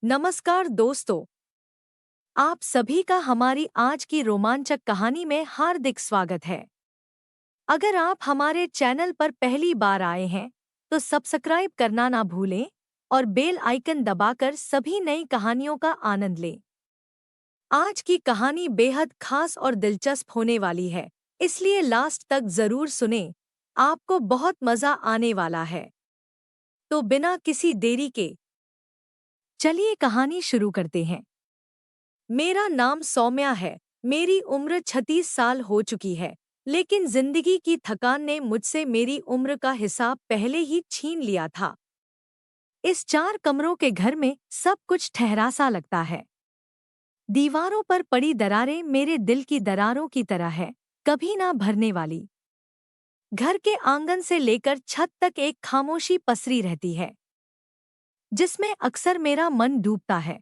नमस्कार दोस्तों, आप सभी का हमारी आज की रोमांचक कहानी में हार्दिक स्वागत है। अगर आप हमारे चैनल पर पहली बार आए हैं, तो सब्सक्राइब करना ना भूलें और बेल आइकन दबाकर सभी नई कहानियों का आनंद लें। आज की कहानी बेहद खास और दिलचस्प होने वाली है, इसलिए लास्ट तक जरूर सुनें, आपको बहुत मजा आने वाला है। तो बिना किसी देरी के चलिए कहानी शुरू करते हैं। मेरा नाम सौम्या है। मेरी उम्र 36 साल हो चुकी है, लेकिन जिंदगी की थकान ने मुझसे मेरी उम्र का हिसाब पहले ही छीन लिया था। इस 4 कमरों के घर में सब कुछ ठहरा सा लगता है। दीवारों पर पड़ी दरारें मेरे दिल की दरारों की तरह है, कभी ना भरने वाली। घर के आंगन से लेकर छत तक एक खामोशी पसरी रहती है, जिसमें अक्सर मेरा मन डूबता है।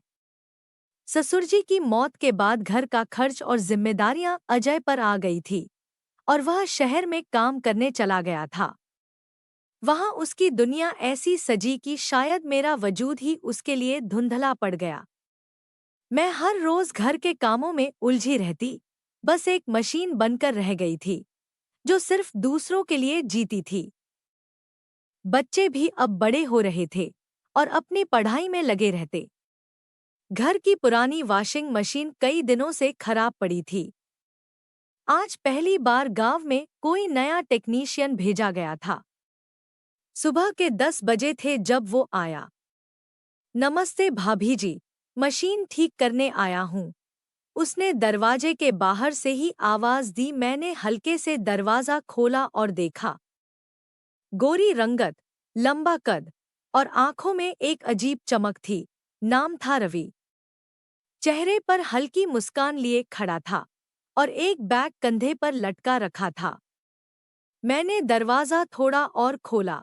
ससुर जी की मौत के बाद घर का खर्च और जिम्मेदारियां अजय पर आ गई थी और वह शहर में काम करने चला गया था। वहां उसकी दुनिया ऐसी सजी कि शायद मेरा वजूद ही उसके लिए धुंधला पड़ गया। मैं हर रोज घर के कामों में उलझी रहती, बस एक मशीन बनकर रह गई थी जो सिर्फ दूसरों के लिए जीती थी। बच्चे भी अब बड़े हो रहे थे और अपनी पढ़ाई में लगे रहते। घर की पुरानी वॉशिंग मशीन कई दिनों से खराब पड़ी थी। आज पहली बार गांव में कोई नया टेक्नीशियन भेजा गया था। सुबह के 10 बजे थे जब वो आया। नमस्ते भाभी जी, मशीन ठीक करने आया हूँ। उसने दरवाजे के बाहर से ही आवाज दी। मैंने हल्के से दरवाजा खोला और देखा। गोरी रंगत, लंबा कद और आंखों में एक अजीब चमक थी। नाम था रवि। चेहरे पर हल्की मुस्कान लिए खड़ा था और एक बैग कंधे पर लटका रखा था। मैंने दरवाजा थोड़ा और खोला।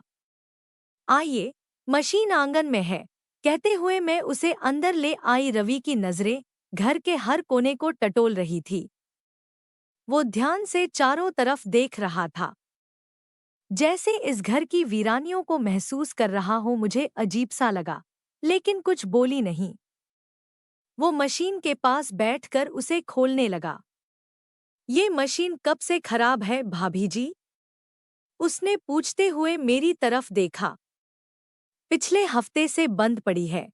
आइए, मशीन आंगन में है, कहते हुए मैं उसे अंदर ले आई। रवि की नजरें घर के हर कोने को टटोल रही थी। वो ध्यान से चारों तरफ देख रहा था, जैसे इस घर की वीरानियों को महसूस कर रहा हो। मुझे अजीब सा लगा, लेकिन कुछ बोली नहीं। वो मशीन के पास बैठकर उसे खोलने लगा। ये मशीन कब से खराब है भाभी जी? उसने पूछते हुए मेरी तरफ देखा। पिछले हफ्ते से बंद पड़ी है,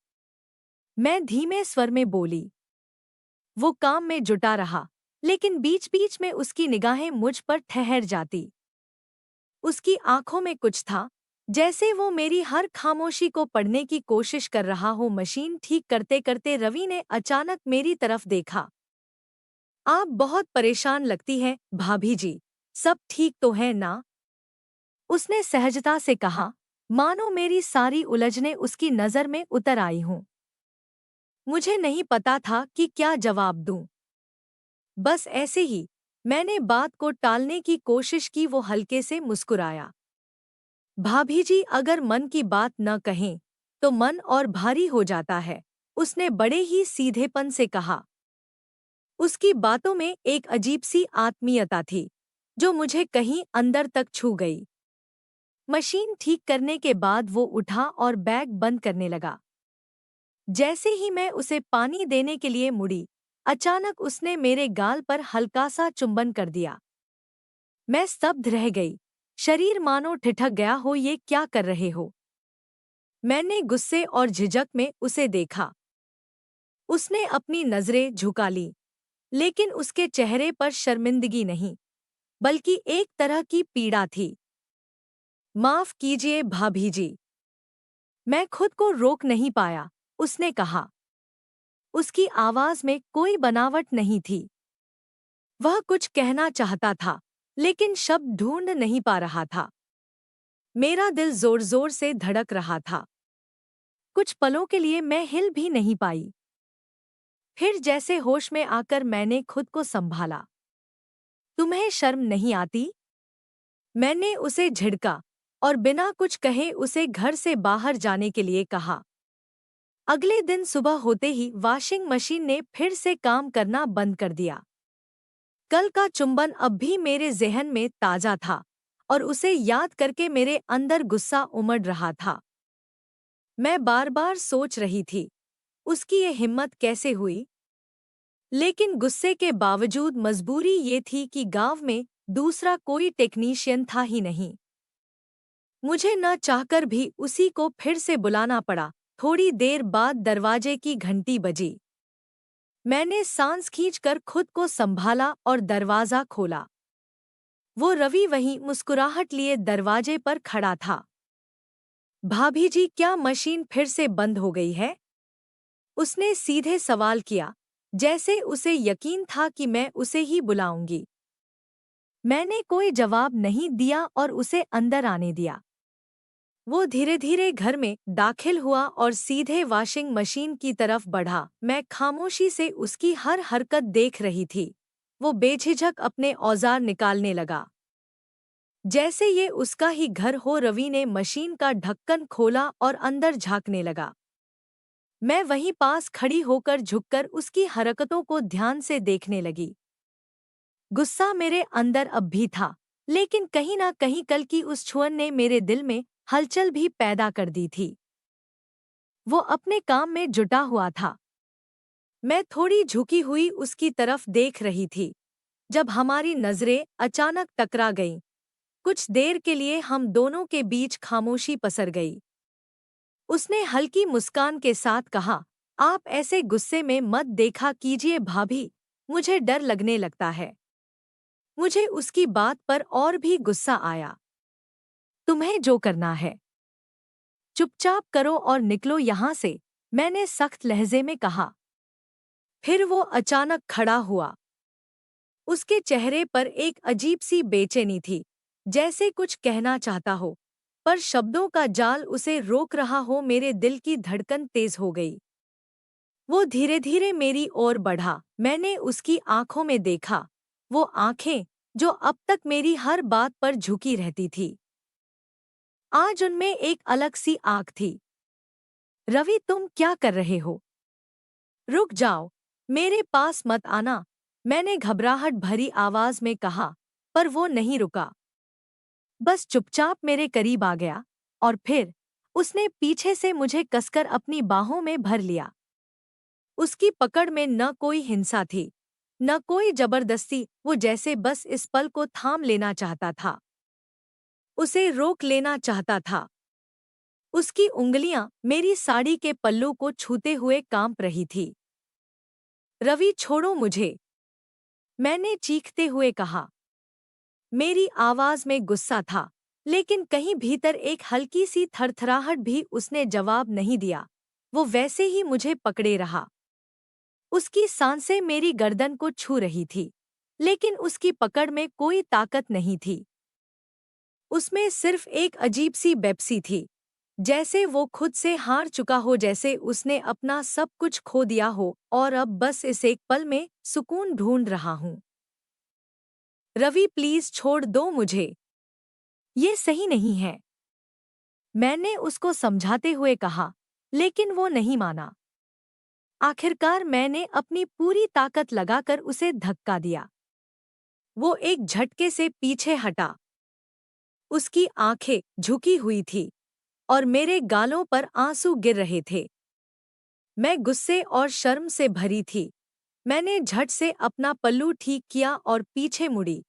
मैं धीमे स्वर में बोली। वो काम में जुटा रहा, लेकिन बीच बीच में उसकी निगाहें मुझ पर ठहर जाती। उसकी आंखों में कुछ था, जैसे वो मेरी हर खामोशी को पढ़ने की कोशिश कर रहा हो। मशीन ठीक करते करते रवि ने अचानक मेरी तरफ देखा। आप बहुत परेशान लगती हैं भाभी जी, सब ठीक तो है ना? उसने सहजता से कहा, मानो मेरी सारी उलझनें उसकी नज़र में उतर आई हूं। मुझे नहीं पता था कि क्या जवाब दूं। बस ऐसे ही मैंने बात को टालने की कोशिश की। वो हल्के से मुस्कुराया। भाभी जी, अगर मन की बात न कहें तो मन और भारी हो जाता है, उसने बड़े ही सीधेपन से कहा। उसकी बातों में एक अजीब सी आत्मीयता थी, जो मुझे कहीं अंदर तक छू गई। मशीन ठीक करने के बाद वो उठा और बैग बंद करने लगा। जैसे ही मैं उसे पानी देने के लिए मुड़ी, अचानक उसने मेरे गाल पर हल्का सा चुंबन कर दिया। मैं स्तब्ध रह गई, शरीर मानो ठिठक गया हो। ये क्या कर रहे हो? मैंने गुस्से और झिझक में उसे देखा। उसने अपनी नजरें झुका ली, लेकिन उसके चेहरे पर शर्मिंदगी नहीं, बल्कि एक तरह की पीड़ा थी। माफ कीजिए भाभी जी, मैं खुद को रोक नहीं पाया, उसने कहा। उसकी आवाज में कोई बनावट नहीं थी। वह कुछ कहना चाहता था, लेकिन शब्द ढूंढ नहीं पा रहा था। मेरा दिल जोर जोर से धड़क रहा था। कुछ पलों के लिए मैं हिल भी नहीं पाई। फिर जैसे होश में आकर मैंने खुद को संभाला। तुम्हें शर्म नहीं आती? मैंने उसे झिड़का और बिना कुछ कहे उसे घर से बाहर जाने के लिए कहा। अगले दिन सुबह होते ही वॉशिंग मशीन ने फिर से काम करना बंद कर दिया। कल का चुंबन अब भी मेरे ज़हन में ताज़ा था और उसे याद करके मेरे अंदर गुस्सा उमड़ रहा था। मैं बार बार सोच रही थी, उसकी ये हिम्मत कैसे हुई? लेकिन गुस्से के बावजूद मजबूरी ये थी कि गांव में दूसरा कोई टेक्नीशियन था ही नहीं। मुझे न चाहकर भी उसी को फिर से बुलाना पड़ा। थोड़ी देर बाद दरवाजे की घंटी बजी। मैंने सांस खींचकर खुद को संभाला और दरवाजा खोला। वो रवि वहीं मुस्कुराहट लिए दरवाजे पर खड़ा था। भाभी जी, क्या मशीन फिर से बंद हो गई है? उसने सीधे सवाल किया, जैसे उसे यकीन था कि मैं उसे ही बुलाऊंगी। मैंने कोई जवाब नहीं दिया और उसे अंदर आने दिया। वो धीरे धीरे घर में दाखिल हुआ और सीधे वॉशिंग मशीन की तरफ बढ़ा। मैं खामोशी से उसकी हर हरकत देख रही थी। वो बेझिझक अपने औजार निकालने लगा, जैसे ये उसका ही घर हो। रवि ने मशीन का ढक्कन खोला और अंदर झांकने लगा। मैं वहीं पास खड़ी होकर झुककर उसकी हरकतों को ध्यान से देखने लगी। गुस्सा मेरे अंदर अब भी था, लेकिन कहीं ना कहीं कल की उस छुअन ने मेरे दिल में हलचल भी पैदा कर दी थी। वो अपने काम में जुटा हुआ था। मैं थोड़ी झुकी हुई उसकी तरफ देख रही थी जब हमारी नजरें अचानक टकरा गईं। कुछ देर के लिए हम दोनों के बीच खामोशी पसर गई। उसने हल्की मुस्कान के साथ कहा, आप ऐसे गुस्से में मत देखा कीजिए भाभी, मुझे डर लगने लगता है। मुझे उसकी बात पर और भी गुस्सा आया। तुम्हें जो करना है चुपचाप करो और निकलो यहाँ से, मैंने सख्त लहजे में कहा। फिर वो अचानक खड़ा हुआ। उसके चेहरे पर एक अजीब सी बेचैनी थी, जैसे कुछ कहना चाहता हो पर शब्दों का जाल उसे रोक रहा हो। मेरे दिल की धड़कन तेज हो गई। वो धीरे धीरे मेरी ओर बढ़ा। मैंने उसकी आंखों में देखा, वो आंखें जो अब तक मेरी हर बात पर झुकी रहती थी, आज उनमें एक अलग सी आंख थी। रवि, तुम क्या कर रहे हो? रुक जाओ, मेरे पास मत आना, मैंने घबराहट भरी आवाज में कहा। पर वो नहीं रुका, बस चुपचाप मेरे करीब आ गया और फिर उसने पीछे से मुझे कसकर अपनी बाहों में भर लिया। उसकी पकड़ में न कोई हिंसा थी, न कोई जबरदस्ती। वो जैसे बस इस पल को थाम लेना चाहता था, उसे रोक लेना चाहता था। उसकी उंगलियां मेरी साड़ी के पल्लू को छूते हुए कांप रही थी। रवि, छोड़ो मुझे, मैंने चीखते हुए कहा। मेरी आवाज में गुस्सा था, लेकिन कहीं भीतर एक हल्की सी थरथराहट भी। उसने जवाब नहीं दिया, वो वैसे ही मुझे पकड़े रहा। उसकी सांसें मेरी गर्दन को छू रही थी, लेकिन उसकी पकड़ में कोई ताकत नहीं थी। उसमें सिर्फ एक अजीब सी बेपसी थी, जैसे वो खुद से हार चुका हो, जैसे उसने अपना सब कुछ खो दिया हो और अब बस इस एक पल में सुकून ढूंढ रहा हूँ। रवि, प्लीज छोड़ दो मुझे, ये सही नहीं है, मैंने उसको समझाते हुए कहा, लेकिन वो नहीं माना। आखिरकार मैंने अपनी पूरी ताकत लगाकर उसे धक्का दिया। वो एक झटके से पीछे हटा। उसकी आंखें झुकी हुई थी और मेरे गालों पर आंसू गिर रहे थे। मैं गुस्से और शर्म से भरी थी। मैंने झट से अपना पल्लू ठीक किया और पीछे मुड़ी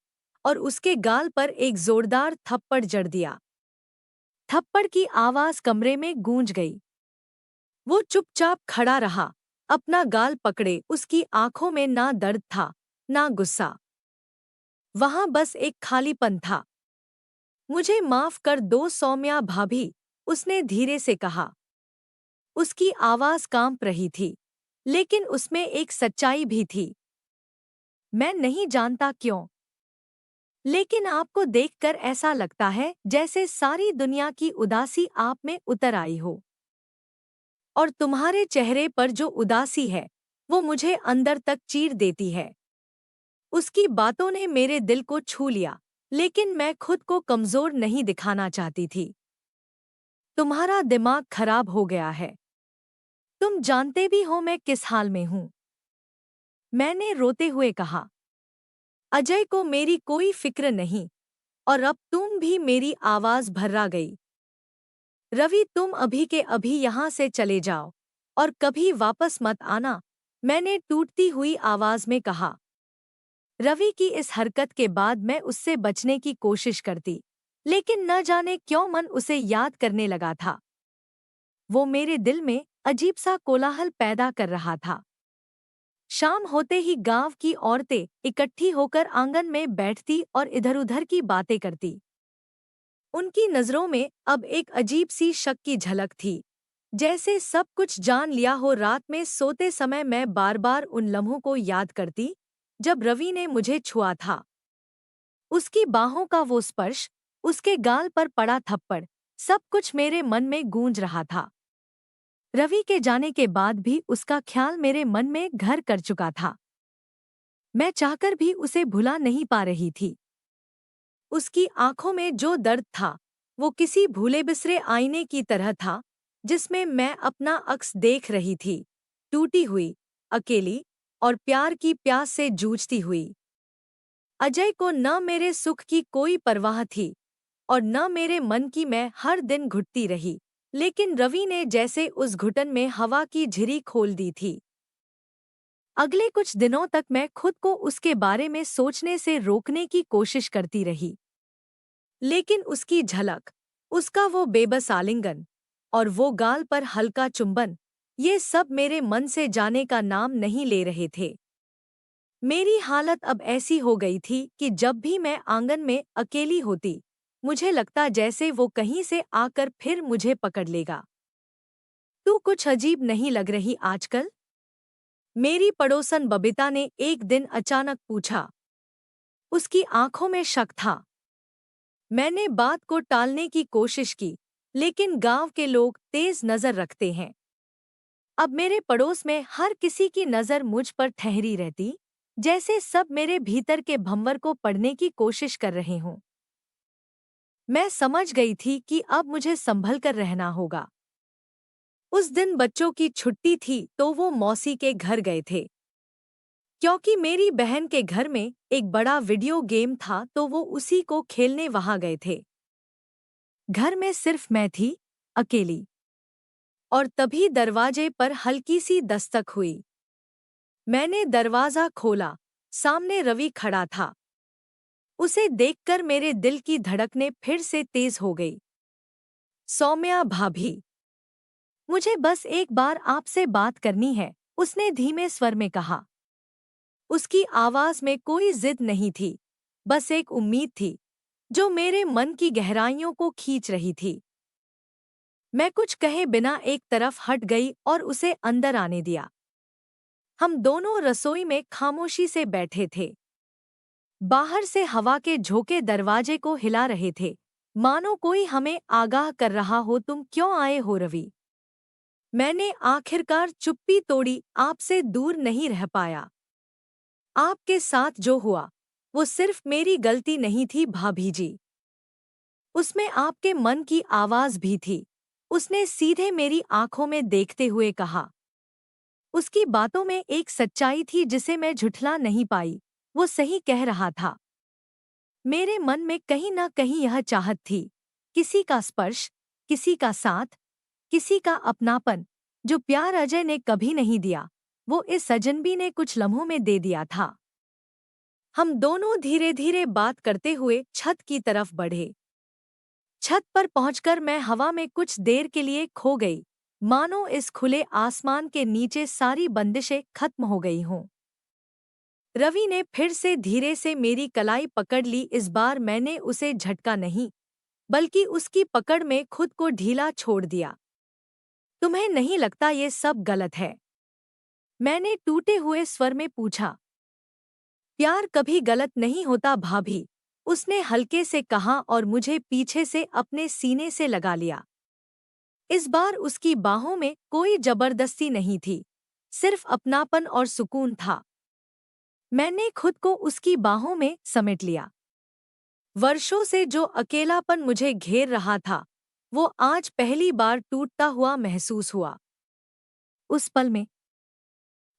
और उसके गाल पर एक जोरदार थप्पड़ जड़ दिया। थप्पड़ की आवाज कमरे में गूंज गई। वो चुपचाप खड़ा रहा, अपना गाल पकड़े। उसकी आंखों में ना दर्द था, ना गुस्सा, वहां बस एक खालीपन था। मुझे माफ कर दो सौम्या भाभी, उसने धीरे से कहा। उसकी आवाज कांप रही थी, लेकिन उसमें एक सच्चाई भी थी। मैं नहीं जानता क्यों, लेकिन आपको देखकर ऐसा लगता है जैसे सारी दुनिया की उदासी आप में उतर आई हो। और तुम्हारे चेहरे पर जो उदासी है, वो मुझे अंदर तक चीर देती है। उसकी बातों ने मेरे दिल को छू लिया, लेकिन मैं खुद को कमजोर नहीं दिखाना चाहती थी। तुम्हारा दिमाग खराब हो गया है। तुम जानते भी हो मैं किस हाल में हूं, मैंने रोते हुए कहा। अजय को मेरी कोई फिक्र नहीं, और अब तुम भी। मेरी आवाज भर्रा गई। रवि, तुम अभी के अभी यहाँ से चले जाओ, और कभी वापस मत आना, मैंने टूटती हुई आवाज में कहा। रवि की इस हरकत के बाद मैं उससे बचने की कोशिश करती, लेकिन न जाने क्यों मन उसे याद करने लगा था। वो मेरे दिल में अजीब सा कोलाहल पैदा कर रहा था। शाम होते ही गांव की औरतें इकट्ठी होकर आंगन में बैठती और इधर-उधर की बातें करती। उनकी नजरों में अब एक अजीब सी शक की झलक थी, जैसे सब कुछ जान लिया हो। रात में सोते समय मैं बार-बार उन लम्हों को याद करती, जब रवि ने मुझे छुआ था। उसकी बाहों का वो स्पर्श, उसके गाल पर पड़ा थप्पड़, सब कुछ मेरे मन में गूंज रहा था। रवि के जाने के बाद भी उसका ख्याल मेरे मन में घर कर चुका था। मैं चाहकर भी उसे भुला नहीं पा रही थी। उसकी आंखों में जो दर्द था, वो किसी भूले बिसरे आईने की तरह था, जिसमें मैं अपना अक्स देख रही थी, टूटी हुई, अकेली और प्यार की प्यास से जूझती हुई। अजय को न मेरे सुख की कोई परवाह थी और न मेरे मन की। मैं हर दिन घुटती रही, लेकिन रवि ने जैसे उस घुटन में हवा की झिरी खोल दी थी। अगले कुछ दिनों तक मैं खुद को उसके बारे में सोचने से रोकने की कोशिश करती रही, लेकिन उसकी झलक, उसका वो बेबस आलिंगन और वो गाल पर हल्का चुंबन, ये सब मेरे मन से जाने का नाम नहीं ले रहे थे। मेरी हालत अब ऐसी हो गई थी कि जब भी मैं आंगन में अकेली होती, मुझे लगता जैसे वो कहीं से आकर फिर मुझे पकड़ लेगा। तू कुछ अजीब नहीं लग रही आजकल? मेरी पड़ोसन बबीता ने एक दिन अचानक पूछा। उसकी आंखों में शक था। मैंने बात को टालने की कोशिश की, लेकिन गांव के लोग तेज नजर रखते हैं। अब मेरे पड़ोस में हर किसी की नजर मुझ पर ठहरी रहती, जैसे सब मेरे भीतर के भंवर को पढ़ने की कोशिश कर रहे हों। मैं समझ गई थी कि अब मुझे संभल कर रहना होगा। उस दिन बच्चों की छुट्टी थी तो वो मौसी के घर गए थे। क्योंकि मेरी बहन के घर में एक बड़ा वीडियो गेम था तो वो उसी को खेलने वहां गए थे। घर में सिर्फ मैं थी, अकेली। और तभी दरवाजे पर हल्की सी दस्तक हुई। मैंने दरवाजा खोला, सामने रवि खड़ा था। उसे देखकर मेरे दिल की धड़कनें फिर से तेज हो गई। सौम्या भाभी, मुझे बस एक बार आपसे बात करनी है, उसने धीमे स्वर में कहा। उसकी आवाज में कोई जिद नहीं थी, बस एक उम्मीद थी, जो मेरे मन की गहराइयों को खींच रही थी। मैं कुछ कहे बिना एक तरफ हट गई और उसे अंदर आने दिया। हम दोनों रसोई में खामोशी से बैठे थे। बाहर से हवा के झोंके दरवाजे को हिला रहे थे, मानो कोई हमें आगाह कर रहा हो, तुम क्यों आए हो रवि? मैंने आखिरकार चुप्पी तोड़ी, आपसे दूर नहीं रह पाया। आपके साथ जो हुआ, वो सिर्फ मेरी गलती नहीं थी भाभी जी। उसमें आपके मन की आवाज भी थी, उसने सीधे मेरी आंखों में देखते हुए कहा। उसकी बातों में एक सच्चाई थी जिसे मैं झुठला नहीं पाई, वो सही कह रहा था। मेरे मन में कहीं ना कहीं यह चाहत थी, किसी का स्पर्श, किसी का साथ, किसी का अपनापन, जो प्यार अजय ने कभी नहीं दिया, वो इस अजनबी ने कुछ लम्हों में दे दिया था। हम दोनों धीरे धीरे बात करते हुए छत की तरफ बढ़े। छत पर पहुंचकर मैं हवा में कुछ देर के लिए खो गई, मानो इस खुले आसमान के नीचे सारी बंदिशें खत्म हो गई हों। रवि ने फिर से धीरे से मेरी कलाई पकड़ ली। इस बार मैंने उसे झटका नहीं, बल्कि उसकी पकड़ में खुद को ढीला छोड़ दिया। तुम्हें नहीं लगता ये सब गलत है? मैंने टूटे हुए स्वर में पूछा। प्यार कभी गलत नहीं होता भाभी, उसने हल्के से कहा और मुझे पीछे से अपने सीने से लगा लिया। इस बार उसकी बाहों में कोई जबरदस्ती नहीं थी, सिर्फ अपनापन और सुकून था। मैंने खुद को उसकी बाहों में समेट लिया। वर्षों से जो अकेलापन मुझे घेर रहा था, वो आज पहली बार टूटता हुआ महसूस हुआ। उस पल में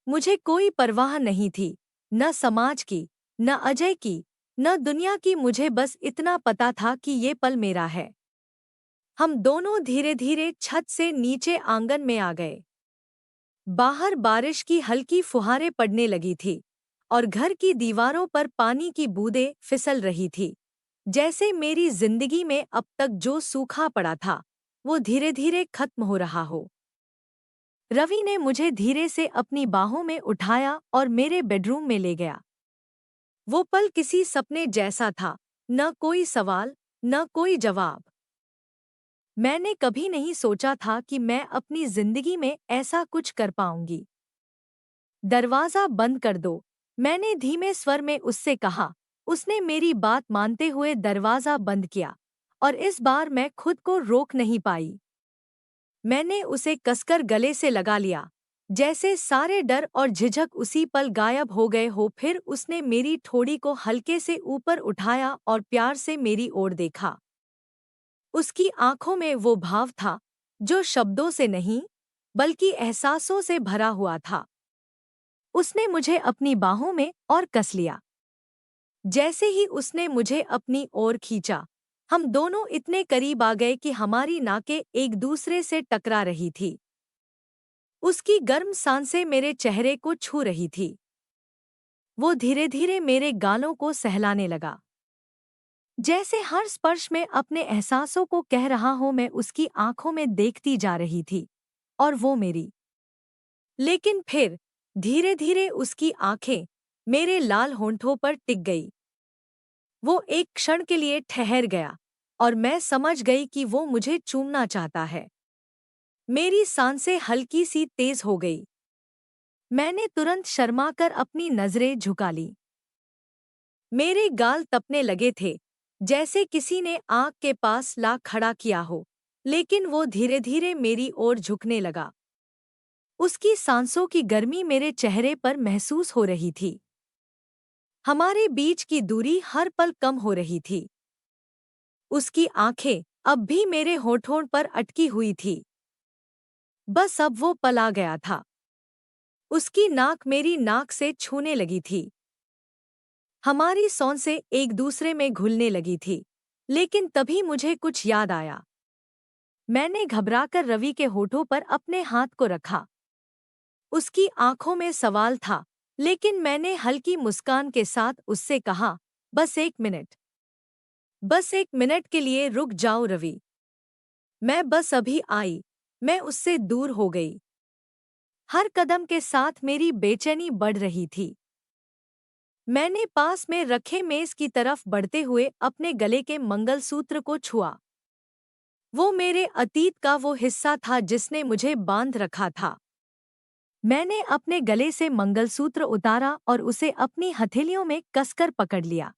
मुझे कोई परवाह नहीं थी, न समाज की, न अजय की, न दुनिया की। मुझे बस इतना पता था कि ये पल मेरा है। हम दोनों धीरे धीरे छत से नीचे आंगन में आ गए। बाहर बारिश की हल्की फुहारें पड़ने लगी थी और घर की दीवारों पर पानी की बूंदें फिसल रही थी। जैसे मेरी जिंदगी में अब तक जो सूखा पड़ा था वो धीरे धीरे खत्म हो रहा हो। रवि ने मुझे धीरे से अपनी बाहों में उठाया और मेरे बेडरूम में ले गया। वो पल किसी सपने जैसा था, न कोई सवाल, न कोई जवाब। मैंने कभी नहीं सोचा था कि मैं अपनी जिंदगी में ऐसा कुछ कर पाऊंगी। दरवाजा बंद कर दो, मैंने धीमे स्वर में उससे कहा। उसने मेरी बात मानते हुए दरवाजा बंद किया और इस बार मैं खुद को रोक नहीं पाई। मैंने उसे कसकर गले से लगा लिया, जैसे सारे डर और झिझक उसी पल गायब हो गए हो। फिर उसने मेरी ठोड़ी को हल्के से ऊपर उठाया और प्यार से मेरी ओर देखा। उसकी आंखों में वो भाव था जो शब्दों से नहीं बल्कि एहसासों से भरा हुआ था। उसने मुझे अपनी बाहों में और कस लिया। जैसे ही उसने मुझे अपनी ओर खींचा, हम दोनों इतने करीब आ गए कि हमारी नाकें एक दूसरे से टकरा रही थी। उसकी गर्म सांसें मेरे चेहरे को छू रही थी। वो धीरे धीरे मेरे गालों को सहलाने लगा, जैसे हर स्पर्श में अपने एहसासों को कह रहा हो। मैं उसकी आंखों में देखती जा रही थी और वो मेरी। लेकिन फिर धीरे धीरे उसकी आंखें मेरे लाल होंठों पर टिक गई। वो एक क्षण के लिए ठहर गया और मैं समझ गई कि वो मुझे चूमना चाहता है। मेरी सांसें हल्की सी तेज हो गई। मैंने तुरंत शर्माकर अपनी नजरें झुका ली। मेरे गाल तपने लगे थे, जैसे किसी ने आग के पास ला खड़ा किया हो, लेकिन वो धीरे धीरे मेरी ओर झुकने लगा। उसकी सांसों की गर्मी मेरे चेहरे पर महसूस हो रही थी। हमारे बीच की दूरी हर पल कम हो रही थी। उसकी आंखें अब भी मेरे होठों पर अटकी हुई थी। बस अब वो पल आ गया था। उसकी नाक मेरी नाक से छूने लगी थी। हमारी सांसें एक दूसरे में घुलने लगी थी। लेकिन तभी मुझे कुछ याद आया। मैंने घबराकर रवि के होठों पर अपने हाथ को रखा। उसकी आंखों में सवाल था, लेकिन मैंने हल्की मुस्कान के साथ उससे कहा, बस 1 मिनट। बस 1 मिनट के लिए रुक जाओ रवि। मैं बस अभी आई। मैं उससे दूर हो गई। हर कदम के साथ मेरी बेचैनी बढ़ रही थी। मैंने पास में रखे मेज की तरफ बढ़ते हुए अपने गले के मंगलसूत्र को छुआ। वो मेरे अतीत का वो हिस्सा था जिसने मुझे बांध रखा था। मैंने अपने गले से मंगलसूत्र उतारा और उसे अपनी हथेलियों में कसकर पकड़ लिया।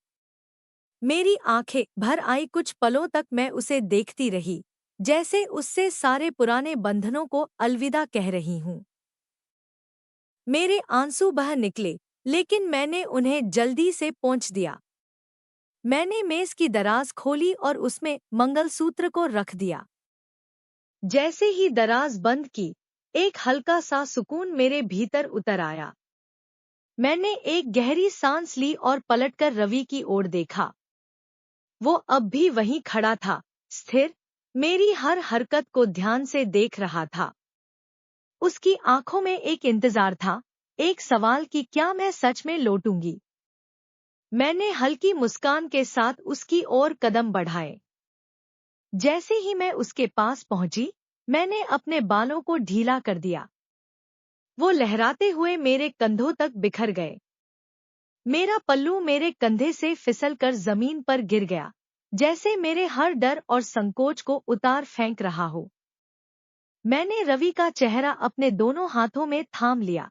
मेरी आंखें भर आई। कुछ पलों तक मैं उसे देखती रही, जैसे उससे सारे पुराने बंधनों को अलविदा कह रही हूँ। मेरे आंसू बह निकले, लेकिन मैंने उन्हें जल्दी से पोंछ दिया। मैंने मेज की दराज खोली और उसमें मंगलसूत्र को रख दिया। जैसे ही दराज बंद की, एक हल्का सा सुकून मेरे भीतर उतर आया। मैंने एक गहरी सांस ली और पलटकर रवि की ओर देखा। वो अब भी वहीं खड़ा था, स्थिर, मेरी हर हरकत को ध्यान से देख रहा था। उसकी आंखों में एक इंतजार था, एक सवाल कि क्या मैं सच में लौटूंगी। मैंने हल्की मुस्कान के साथ उसकी ओर कदम बढ़ाए। जैसे ही मैं उसके पास पहुंची, मैंने अपने बालों को ढीला कर दिया। वो लहराते हुए मेरे कंधों तक बिखर गए। मेरा पल्लू मेरे कंधे से फिसलकर जमीन पर गिर गया, जैसे मेरे हर डर और संकोच को उतार फेंक रहा हो। मैंने रवि का चेहरा अपने दोनों हाथों में थाम लिया।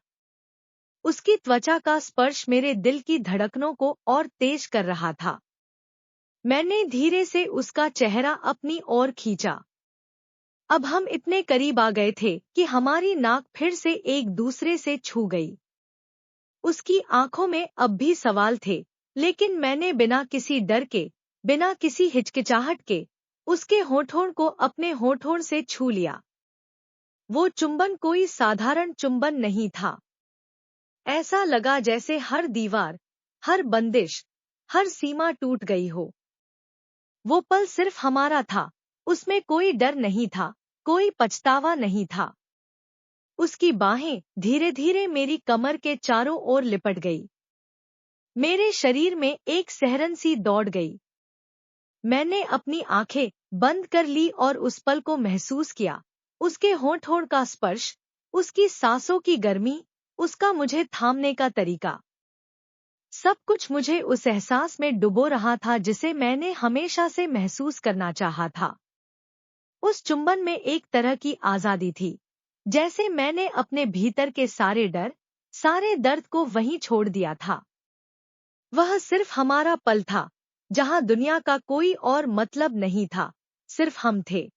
उसकी त्वचा का स्पर्श मेरे दिल की धड़कनों को और तेज कर रहा था। मैंने धीरे से उसका चेहरा अपनी ओर खींचा। अब हम इतने करीब आ गए थे कि हमारी नाक फिर से एक दूसरे से छू गई। उसकी आंखों में अब भी सवाल थे, लेकिन मैंने बिना किसी डर के, बिना किसी हिचकिचाहट के, उसके होठों को अपने होठों से छू लिया। वो चुंबन कोई साधारण चुंबन नहीं था। ऐसा लगा जैसे हर दीवार, हर बंदिश, हर सीमा टूट गई हो। वो पल सिर्फ हमारा था। उसमें कोई डर नहीं था, कोई पछतावा नहीं था। उसकी बाहें धीरे धीरे मेरी कमर के चारों ओर लिपट गई। मेरे शरीर में एक सिहरन सी दौड़ गई। मैंने अपनी आंखें बंद कर ली और उस पल को महसूस किया। उसके होंठ का स्पर्श, उसकी सांसों की गर्मी, उसका मुझे थामने का तरीका, सब कुछ मुझे उस एहसास में डुबो रहा था जिसे मैंने हमेशा से महसूस करना चाहा था। उस चुंबन में एक तरह की आजादी थी, जैसे मैंने अपने भीतर के सारे डर, सारे दर्द को वहीं छोड़ दिया था। वह सिर्फ हमारा पल था, जहां दुनिया का कोई और मतलब नहीं था, सिर्फ हम थे।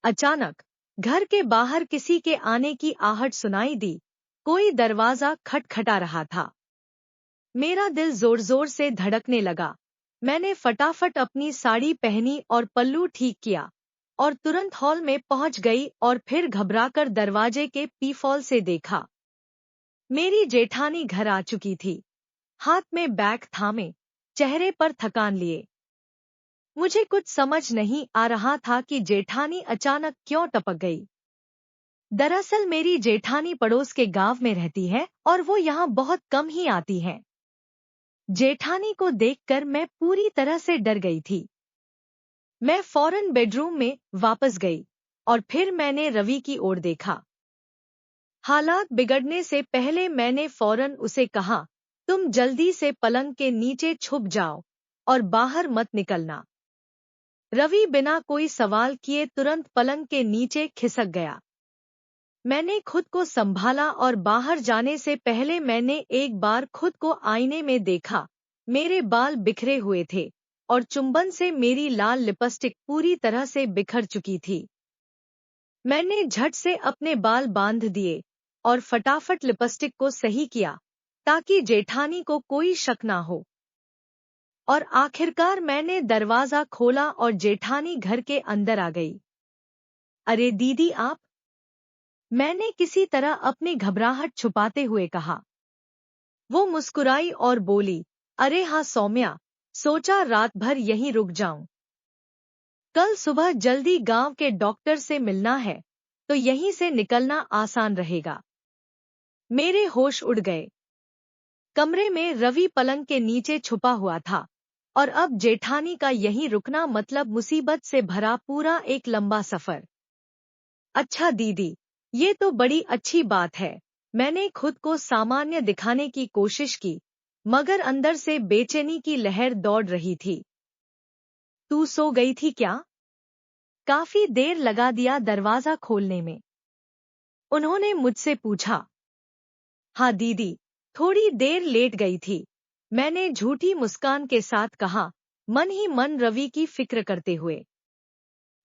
अचानक घर के बाहर किसी के आने की आहट सुनाई दी। कोई दरवाजा खटखटा रहा था। मेरा दिल जोर जोर से धड़कने लगा। मैंने फटाफट अपनी साड़ी पहनी और पल्लू ठीक किया और तुरंत हॉल में पहुंच गई और फिर घबराकर दरवाजे के पीफॉल से देखा। मेरी जेठानी घर आ चुकी थी, हाथ में बैग थामे, चेहरे पर थकान लिए। मुझे कुछ समझ नहीं आ रहा था कि जेठानी अचानक क्यों टपक गई। दरअसल मेरी जेठानी पड़ोस के गांव में रहती है और वो यहाँ बहुत कम ही आती हैं। जेठानी को देखकर मैं पूरी तरह से डर गई थी। मैं फौरन बेडरूम में वापस गई और फिर मैंने रवि की ओर देखा। हालात बिगड़ने से पहले मैंने फौरन उसे कहा, तुम जल्दी से पलंग के नीचे छुप जाओ और बाहर मत निकलना। रवि बिना कोई सवाल किए तुरंत पलंग के नीचे खिसक गया। मैंने खुद को संभाला और बाहर जाने से पहले मैंने एक बार खुद को आईने में देखा। मेरे बाल बिखरे हुए थे और चुंबन से मेरी लाल लिपस्टिक पूरी तरह से बिखर चुकी थी। मैंने झट से अपने बाल बांध दिए और फटाफट लिपस्टिक को सही किया ताकि जेठानी को कोई शक ना हो। और आखिरकार मैंने दरवाजा खोला और जेठानी घर के अंदर आ गई। अरे दीदी आप, मैंने किसी तरह अपनी घबराहट छुपाते हुए कहा। वो मुस्कुराई और बोली, अरे हाँ सौम्या, सोचा रात भर यहीं रुक जाऊं। कल सुबह जल्दी गांव के डॉक्टर से मिलना है, तो यहीं से निकलना आसान रहेगा। मेरे होश उड़ गए। कमरे में रवि पलंग के नीचे छुपा हुआ था और अब जेठानी का यहीं रुकना मतलब मुसीबत से भरा पूरा एक लंबा सफर। अच्छा दीदी, ये तो बड़ी अच्छी बात है। मैंने खुद को सामान्य दिखाने की कोशिश की, मगर अंदर से बेचैनी की लहर दौड़ रही थी। तू सो गई थी क्या? काफी देर लगा दिया दरवाजा खोलने में, उन्होंने मुझसे पूछा। हाँ दीदी, थोड़ी देर लेट गई थी, मैंने झूठी मुस्कान के साथ कहा, मन ही मन रवि की फिक्र करते हुए।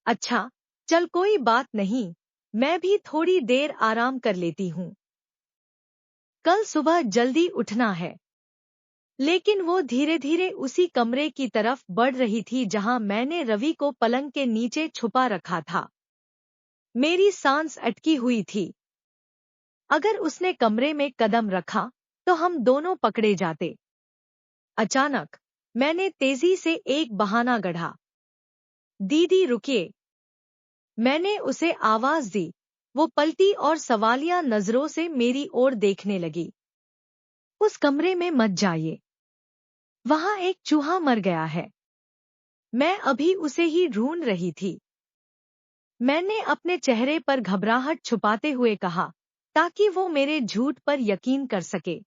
अच्छा, चल कोई बात नहीं, मैं भी थोड़ी देर आराम कर लेती हूँ। कल सुबह जल्दी उठना है। लेकिन वो धीरे धीरे उसी कमरे की तरफ बढ़ रही थी जहां मैंने रवि को पलंग के नीचे छुपा रखा था। मेरी सांस अटकी हुई थी। अगर उसने कमरे में कदम रखा तो हम दोनों पकड़े जाते। अचानक मैंने तेजी से एक बहाना गढ़ा। दीदी रुकिए। मैंने उसे आवाज दी। वो पलटी और सवालिया नजरों से मेरी ओर देखने लगी। उस कमरे में मत जाइए, वहां एक चूहा मर गया है। मैं अभी उसे ही ढूंढ रही थी। मैंने अपने चेहरे पर घबराहट छुपाते हुए कहा, ताकि वो मेरे झूठ पर यकीन कर सके।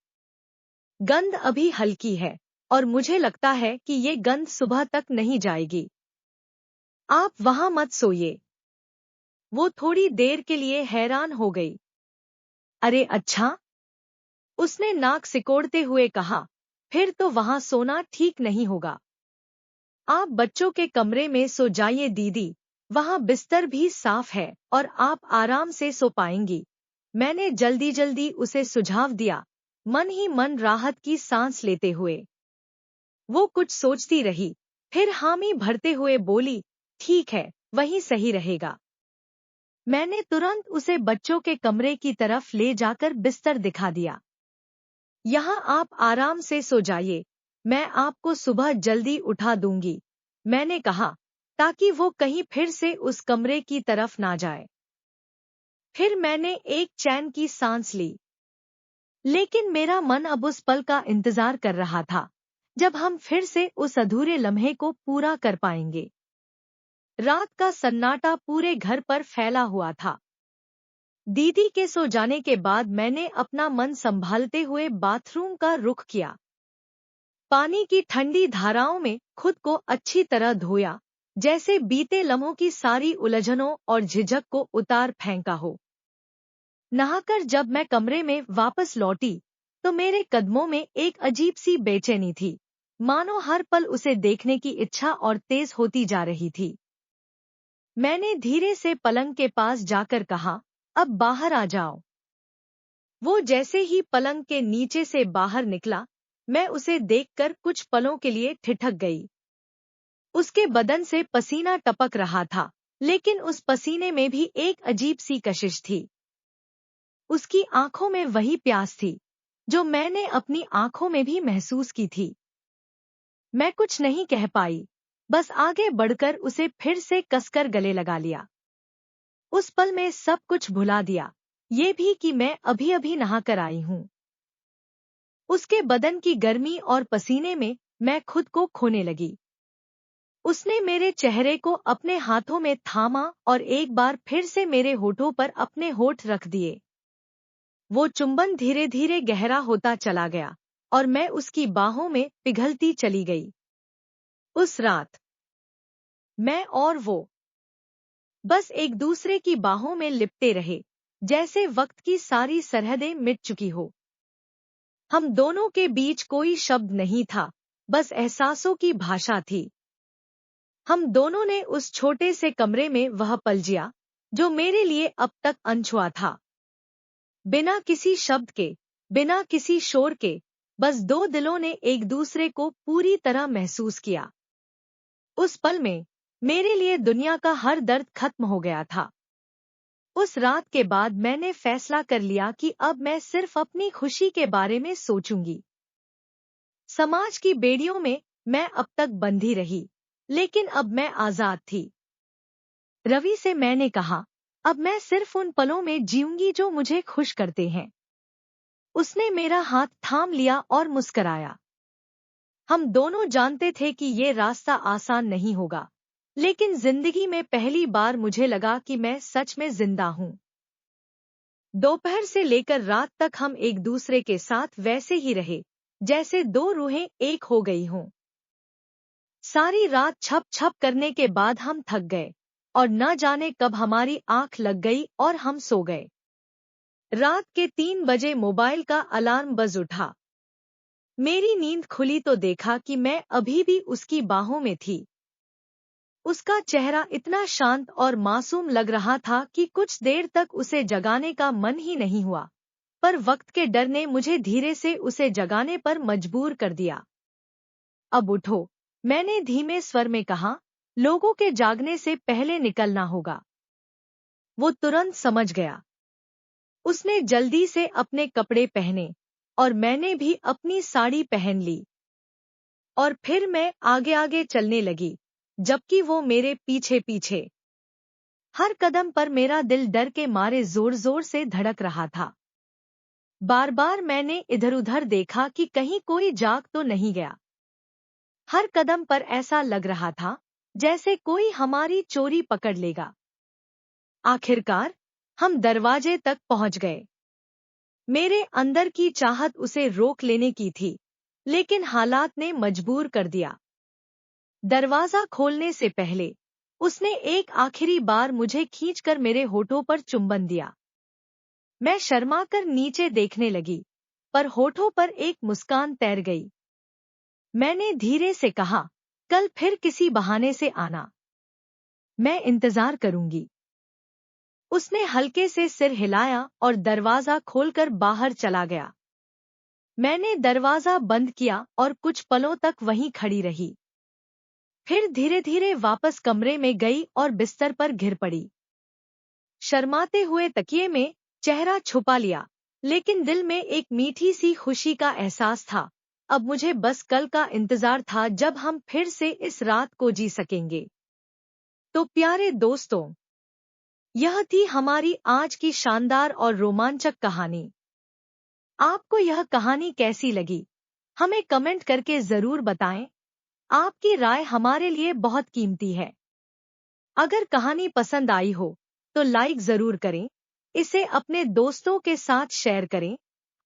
गंध अभी हल्की है और मुझे लगता है कि ये गंध सुबह तक नहीं जाएगी। आप वहां मत सोइए। वो थोड़ी देर के लिए हैरान हो गई। अरे अच्छा, उसने नाक सिकोड़ते हुए कहा, फिर तो वहां सोना ठीक नहीं होगा। आप बच्चों के कमरे में सो जाइए दीदी, वहां बिस्तर भी साफ है और आप आराम से सो पाएंगी। मैंने जल्दी जल्दी उसे सुझाव दिया, मन ही मन राहत की सांस लेते हुए। वो कुछ सोचती रही, फिर हामी भरते हुए बोली, ठीक है, वही सही रहेगा। मैंने तुरंत उसे बच्चों के कमरे की तरफ ले जाकर बिस्तर दिखा दिया। यहाँ आप आराम से सो जाइए, मैं आपको सुबह जल्दी उठा दूंगी, मैंने कहा, ताकि वो कहीं फिर से उस कमरे की तरफ ना जाए। फिर मैंने एक चैन की सांस ली। लेकिन मेरा मन अब उस पल का इंतजार कर रहा था जब हम फिर से उस अधूरे लम्हे को पूरा कर पाएंगे। रात का सन्नाटा पूरे घर पर फैला हुआ था। दीदी के सो जाने के बाद मैंने अपना मन संभालते हुए बाथरूम का रुख किया। पानी की ठंडी धाराओं में खुद को अच्छी तरह धोया, जैसे बीते लम्हों की सारी उलझनों और झिझक को उतार फेंका हो। नहाकर जब मैं कमरे में वापस लौटी तो मेरे कदमों में एक अजीब सी बेचैनी थी, मानो हर पल उसे देखने की इच्छा और तेज होती जा रही थी। मैंने धीरे से पलंग के पास जाकर कहा, अब बाहर आ जाओ। वो जैसे ही पलंग के नीचे से बाहर निकला, मैं उसे देखकर कुछ पलों के लिए ठिठक गई। उसके बदन से पसीना टपक रहा था, लेकिन उस पसीने में भी एक अजीब सी कशिश थी। उसकी आंखों में वही प्यास थी जो मैंने अपनी आंखों में भी महसूस की थी। मैं कुछ नहीं कह पाई, बस आगे बढ़कर उसे फिर से कसकर गले लगा लिया। उस पल में सब कुछ भुला दिया, ये भी कि मैं अभी अभी नहाकर आई हूँ। उसके बदन की गर्मी और पसीने में मैं खुद को खोने लगी। उसने मेरे चेहरे को अपने हाथों में थामा और एक बार फिर से मेरे होठों पर अपने होठ रख दिए। वो चुंबन धीरे धीरे गहरा होता चला गया और मैं उसकी बाहों में पिघलती चली गई। उस रात मैं और वो बस एक दूसरे की बाहों में लिपटे रहे, जैसे वक्त की सारी सरहदें मिट चुकी हो। हम दोनों के बीच कोई शब्द नहीं था, बस एहसासों की भाषा थी। हम दोनों ने उस छोटे से कमरे में वह पल जिया जो मेरे लिए अब तक अनछुआ था। बिना किसी शब्द के, बिना किसी शोर के, बस दो दिलों ने एक दूसरे को पूरी तरह महसूस किया। उस पल में मेरे लिए दुनिया का हर दर्द खत्म हो गया था। उस रात के बाद मैंने फैसला कर लिया कि अब मैं सिर्फ अपनी खुशी के बारे में सोचूंगी। समाज की बेड़ियों में मैं अब तक बंधी रही, लेकिन अब मैं आजाद थी। रवि से मैंने कहा, अब मैं सिर्फ उन पलों में जीऊंगी जो मुझे खुश करते हैं। उसने मेरा हाथ थाम लिया और मुस्कराया। हम दोनों जानते थे कि ये रास्ता आसान नहीं होगा, लेकिन जिंदगी में पहली बार मुझे लगा कि मैं सच में जिंदा हूँ। दोपहर से लेकर रात तक हम एक दूसरे के साथ वैसे ही रहे, जैसे दो रूहें एक हो गई हों। सारी रात छप छप करने के बाद हम थक गए और न जाने कब हमारी आंख लग गई और हम सो गए। रात के 3 बजे मोबाइल का अलार्म बज उठा। मेरी नींद खुली तो देखा कि मैं अभी भी उसकी बाहों में थी। उसका चेहरा इतना शांत और मासूम लग रहा था कि कुछ देर तक उसे जगाने का मन ही नहीं हुआ, पर वक्त के डर ने मुझे धीरे से उसे जगाने पर मजबूर कर दिया। अब उठो, मैंने धीमे स्वर में कहा, लोगों के जागने से पहले निकलना होगा। वो तुरंत समझ गया। उसने जल्दी से अपने कपड़े पहने और मैंने भी अपनी साड़ी पहन ली। और फिर मैं आगे आगे चलने लगी, जबकि वो मेरे पीछे पीछे। हर कदम पर मेरा दिल डर के मारे जोर जोर से धड़क रहा था। बार बार मैंने इधर उधर देखा कि कहीं कोई जाग तो नहीं गया। हर कदम पर ऐसा लग रहा था जैसे कोई हमारी चोरी पकड़ लेगा। आखिरकार हम दरवाजे तक पहुंच गए। मेरे अंदर की चाहत उसे रोक लेने की थी, लेकिन हालात ने मजबूर कर दिया। दरवाजा खोलने से पहले उसने एक आखिरी बार मुझे खींचकर मेरे होठों पर चुंबन दिया। मैं शर्माकर नीचे देखने लगी, पर होठों पर एक मुस्कान तैर गई। मैंने धीरे से कहा, कल फिर किसी बहाने से आना, मैं इंतजार करूंगी। उसने हल्के से सिर हिलाया और दरवाजा खोलकर बाहर चला गया। मैंने दरवाजा बंद किया और कुछ पलों तक वहीं खड़ी रही। फिर धीरे धीरे वापस कमरे में गई और बिस्तर पर घिर पड़ी। शर्माते हुए तकिए में चेहरा छुपा लिया, लेकिन दिल में एक मीठी सी खुशी का एहसास था। अब मुझे बस कल का इंतजार था जब हम फिर से इस रात को जी सकेंगे। तो प्यारे दोस्तों, यह थी हमारी आज की शानदार और रोमांचक कहानी। आपको यह कहानी कैसी लगी, हमें कमेंट करके जरूर बताएं। आपकी राय हमारे लिए बहुत कीमती है। अगर कहानी पसंद आई हो तो लाइक जरूर करें, इसे अपने दोस्तों के साथ शेयर करें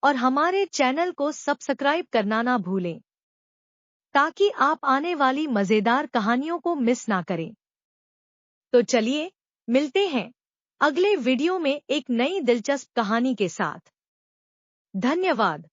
और हमारे चैनल को सब्सक्राइब करना ना भूलें, ताकि आप आने वाली मजेदार कहानियों को मिस ना करें। तो चलिए, मिलते हैं अगले वीडियो में एक नई दिलचस्प कहानी के साथ। धन्यवाद।